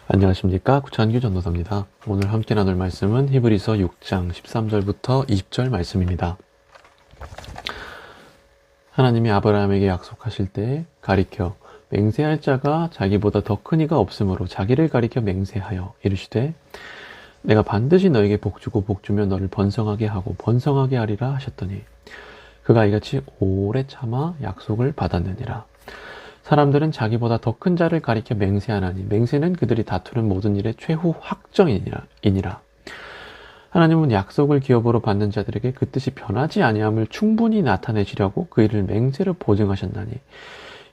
안녕하십니까, 구찬규 전도사입니다. 오늘 함께 나눌 말씀은 히브리서 6장 13절부터 20절 말씀입니다. 하나님이 아브라함에게 약속하실 때 가리켜 맹세할 자가 자기보다 더 큰 이가 없으므로 자기를 가리켜 맹세하여 이르시되 내가 반드시 너에게 복주고 복주며 너를 번성하게 하고 번성하게 하리라 하셨더니 그가 이같이 오래 참아 약속을 받았느니라. 사람들은 자기보다 더 큰 자를 가리켜 맹세하나니 맹세는 그들이 다투는 모든 일의 최후 확정이니라. 하나님은 약속을 기업으로 받는 자들에게 그 뜻이 변하지 아니함을 충분히 나타내시려고 그 일을 맹세로 보증하셨나니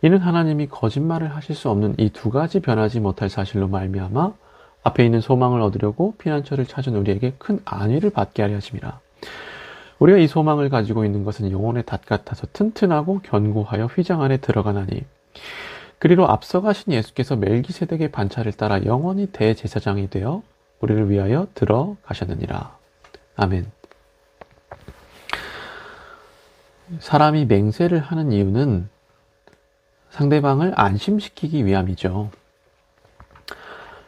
이는 하나님이 거짓말을 하실 수 없는 이 두 가지 변하지 못할 사실로 말미암아 앞에 있는 소망을 얻으려고 피난처를 찾은 우리에게 큰 안위를 받게 하려 하심이라. 우리가 이 소망을 가지고 있는 것은 영혼의 닷 같아서 튼튼하고 견고하여 휘장 안에 들어가나니 그리로 앞서가신 예수께서 멜기세덱의 반차를 따라 영원히 대제사장이 되어 우리를 위하여 들어가셨느니라. 아멘. 사람이 맹세를 하는 이유는 상대방을 안심시키기 위함이죠.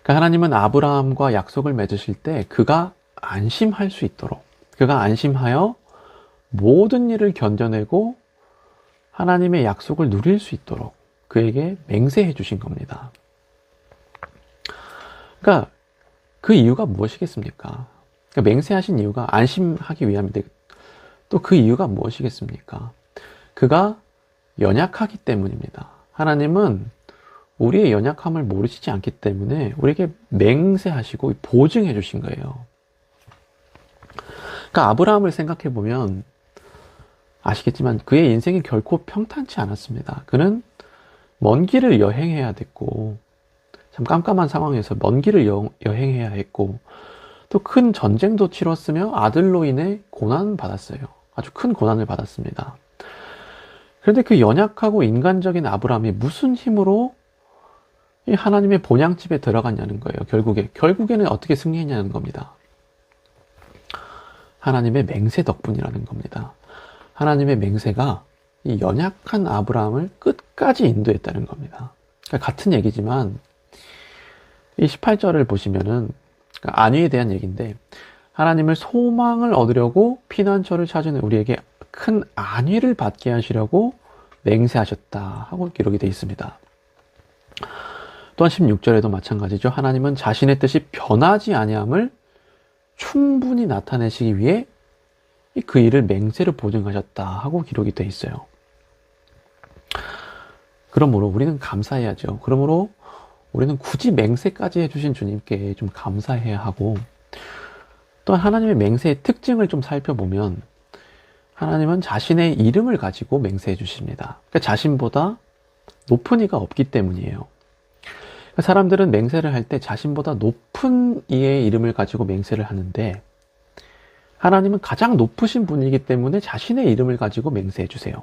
그러니까 하나님은 아브라함과 약속을 맺으실 때 그가 안심할 수 있도록, 그가 안심하여 모든 일을 견뎌내고 하나님의 약속을 누릴 수 있도록 그에게 맹세해 주신 겁니다. 그러니까 그 이유가 무엇이겠습니까? 그러니까 맹세하신 이유가 안심하기 위함인데 또 그 이유가 무엇이겠습니까? 그가 연약하기 때문입니다. 하나님은 우리의 연약함을 모르시지 않기 때문에 우리에게 맹세하시고 보증해 주신 거예요. 그러니까 아브라함을 생각해 보면 아시겠지만 그의 인생이 결코 평탄치 않았습니다. 그는 먼 길을 여행해야 됐고 참 깜깜한 상황에서 먼 길을 여행해야 했고 또 큰 전쟁도 치렀으며 아들로 인해 고난 받았어요. 아주 큰 고난을 받았습니다. 그런데 그 연약하고 인간적인 아브라함이 무슨 힘으로 이 하나님의 본향집에 들어갔냐는 거예요. 결국에는 어떻게 승리했냐는 겁니다. 하나님의 맹세 덕분이라는 겁니다. 하나님의 맹세가 이 연약한 아브라함을 끝까지 인도했다는 겁니다. 그러니까 같은 얘기지만 이 18절을 보시면은 그러니까 안위에 대한 얘기인데 하나님을 소망을 얻으려고 피난처를 찾은 우리에게 큰 안위를 받게 하시려고 맹세하셨다 하고 기록이 되어 있습니다. 또한 16절에도 마찬가지죠. 하나님은 자신의 뜻이 변하지 아니함을 충분히 나타내시기 위해 그 일을 맹세로 보증하셨다 하고 기록이 되어 있어요. 그러므로 우리는 감사해야죠. 그러므로 우리는 굳이 맹세까지 해주신 주님께 좀 감사해야 하고 또한 하나님의 맹세의 특징을 좀 살펴보면 하나님은 자신의 이름을 가지고 맹세해 주십니다. 그러니까 자신보다 높은 이가 없기 때문이에요. 그러니까 사람들은 맹세를 할 때 자신보다 높은 이의 이름을 가지고 맹세를 하는데 하나님은 가장 높으신 분이기 때문에 자신의 이름을 가지고 맹세해 주세요.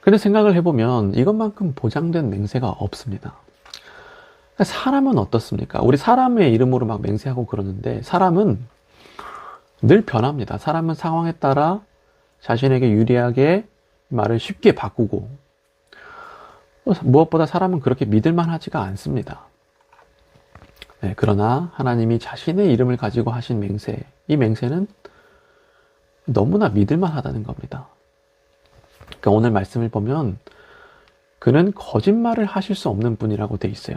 근데 생각을 해보면 이것만큼 보장된 맹세가 없습니다. 그러니까 사람은 어떻습니까? 우리 사람의 이름으로 막 맹세하고 그러는데 사람은 늘 변합니다. 사람은 상황에 따라 자신에게 유리하게 말을 쉽게 바꾸고 무엇보다 사람은 그렇게 믿을만 하지가 않습니다. 네, 그러나 하나님이 자신의 이름을 가지고 하신 맹세, 이 맹세는 너무나 믿을만 하다는 겁니다. 그러니까 오늘 말씀을 보면 그는 거짓말을 하실 수 없는 분이라고 돼 있어요.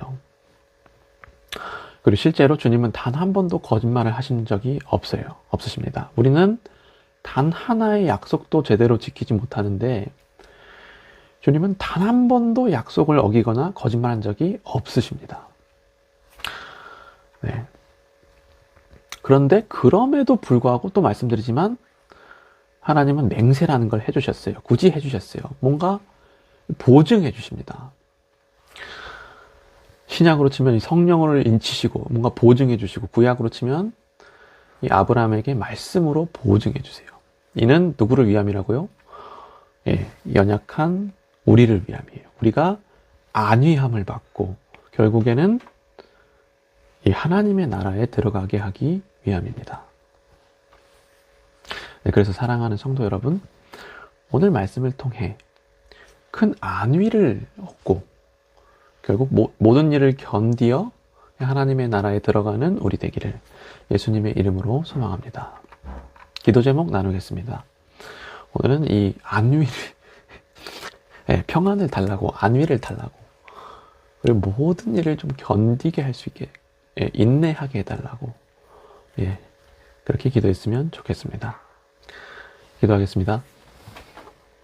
그리고 실제로 주님은 단 한 번도 거짓말을 하신 적이 없으십니다. 우리는 단 하나의 약속도 제대로 지키지 못하는데 주님은 단 한 번도 약속을 어기거나 거짓말한 적이 없으십니다. 네. 그런데 그럼에도 불구하고 또 말씀드리지만 하나님은 맹세라는 걸 해주셨어요. 굳이 해주셨어요. 뭔가 보증해 주십니다. 신약으로 치면 성령을 인치시고 뭔가 보증해 주시고 구약으로 치면 이 아브라함에게 말씀으로 보증해 주세요. 이는 누구를 위함이라고요? 예, 연약한 우리를 위함이에요. 우리가 안위함을 받고 결국에는 이 하나님의 나라에 들어가게 하기 위함입니다. 네, 그래서 사랑하는 성도 여러분, 오늘 말씀을 통해 큰 안위를 얻고 결국 모든 일을 견디어 하나님의 나라에 들어가는 우리 되기를 예수님의 이름으로 소망합니다. 기도 제목 나누겠습니다. 오늘은 이 안위를, 평안을 달라고, 안위를 달라고, 그리고 모든 일을 좀 견디게 할 수 있게, 인내하게 해달라고, 그렇게 기도했으면 좋겠습니다. 기도하겠습니다.